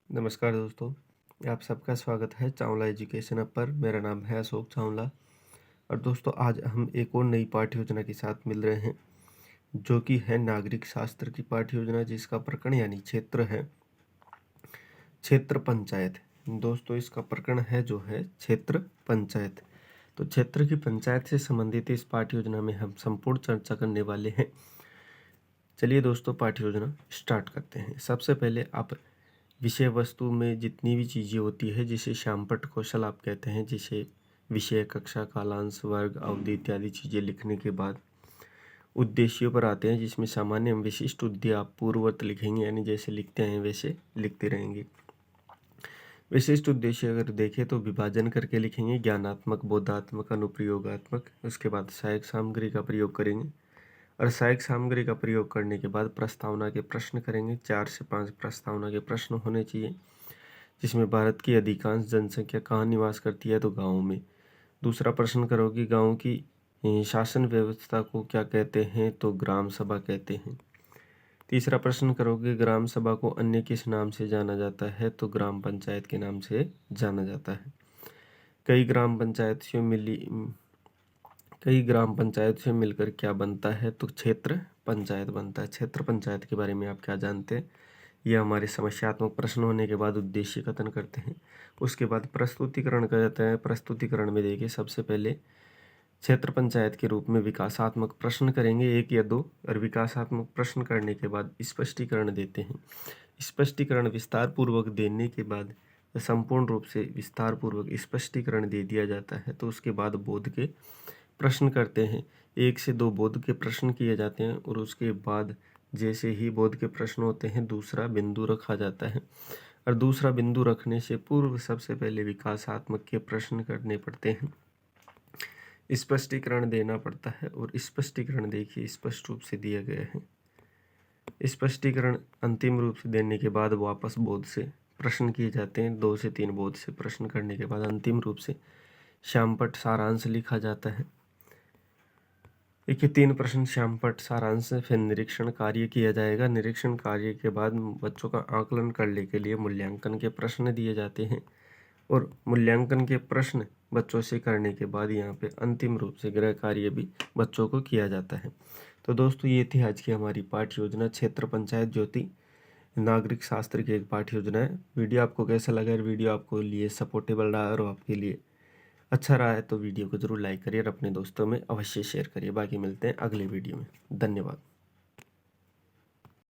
नमस्कार दोस्तों, आप सबका स्वागत है चावला एजुकेशन ऐप पर। मेरा नाम है अशोक चावला और दोस्तों आज हम एक और नई पाठ्य योजना के साथ मिल रहे हैं जो कि है नागरिक शास्त्र की पाठ्य योजना, जिसका प्रकरण यानी क्षेत्र है क्षेत्र पंचायत। दोस्तों इसका प्रकरण है जो है क्षेत्र पंचायत। तो क्षेत्र की पंचायत से संबंधित इस पाठ्य योजना में हम संपूर्ण चर्चा करने वाले हैं। चलिए दोस्तों पाठ्य योजना स्टार्ट करते हैं। सबसे पहले आप विषय वस्तु में जितनी भी चीज़ें होती है जिसे श्यामपट्ट कौशल आप कहते हैं, जिसे विषय, कक्षा, कालांश, वर्ग, अवधि इत्यादि चीज़ें लिखने के बाद उद्देश्यों पर आते हैं, जिसमें सामान्य एवं विशिष्ट उद्देश्य आप पूर्ववत लिखेंगे, यानी जैसे लिखते हैं वैसे लिखते रहेंगे। विशिष्ट उद्देश्य अगर देखें तो विभाजन करके लिखेंगे, ज्ञानात्मक, बोधात्मक, अनुप्रयोगात्मक। उसके बाद सहायक सामग्री का प्रयोग करेंगे और सहायक सामग्री का प्रयोग करने के बाद प्रस्तावना के प्रश्न करेंगे। 4 से 5 प्रस्तावना के प्रश्न होने चाहिए, जिसमें भारत की अधिकांश जनसंख्या कहाँ निवास करती है, तो गाँव में। दूसरा प्रश्न करोगे गाँव की शासन व्यवस्था को क्या कहते हैं, तो ग्राम सभा कहते हैं। तीसरा प्रश्न करोगे ग्राम सभा को अन्य किस नाम से जाना जाता है, तो ग्राम पंचायत के नाम से जाना जाता है। कई ग्राम पंचायत से मिलकर क्या बनता है, तो क्षेत्र पंचायत बनता है। क्षेत्र पंचायत के बारे में आप क्या जानते हैं, ये हमारे समस्यात्मक प्रश्न होने के बाद उद्देश्य कथन करते हैं। उसके बाद प्रस्तुतिकरण कहते हैं। प्रस्तुतिकरण में देखिए सबसे पहले क्षेत्र पंचायत के रूप में विकासात्मक प्रश्न करेंगे 1 या 2, और विकासात्मक प्रश्न करने के बाद स्पष्टीकरण देते हैं। स्पष्टीकरण विस्तार पूर्वक देने के बाद संपूर्ण रूप से विस्तार पूर्वक स्पष्टीकरण दे दिया जाता है, तो उसके बाद बोध के प्रश्न करते हैं। 1 से 2 बोध के प्रश्न किए जाते हैं और उसके बाद जैसे ही बोध के प्रश्न होते हैं दूसरा बिंदु रखा जाता है, और दूसरा बिंदु रखने से पूर्व सबसे पहले विकासात्मक के प्रश्न करने पड़ते हैं, स्पष्टीकरण देना पड़ता है। और स्पष्टीकरण देखिए स्पष्ट रूप से दिया गया है। स्पष्टीकरण अंतिम रूप से देने के बाद वापस बोध से प्रश्न किए जाते हैं। 2 से 3 बोध से प्रश्न करने के बाद अंतिम रूप से श्यामपट्ट सारांश लिखा जाता है। देखिए 3 प्रश्न श्यामपट्ट सारांश से फिर निरीक्षण कार्य किया जाएगा। निरीक्षण कार्य के बाद बच्चों का आकलन करने के लिए मूल्यांकन के प्रश्न दिए जाते हैं, और मूल्यांकन के प्रश्न बच्चों से करने के बाद यहाँ पे अंतिम रूप से गृह कार्य भी बच्चों को किया जाता है। तो दोस्तों ये थी आज की हमारी पाठ्य योजना क्षेत्र पंचायत ज्योति नागरिक शास्त्र की एक पाठ्य योजना है। वीडियो आपको कैसा लगा, वीडियो आपको लिए सपोर्टेबल रहा और आपके लिए अच्छा रहा है तो वीडियो को ज़रूर लाइक करिए और अपने दोस्तों में अवश्य शेयर करिए। बाकी मिलते हैं अगले वीडियो में। धन्यवाद।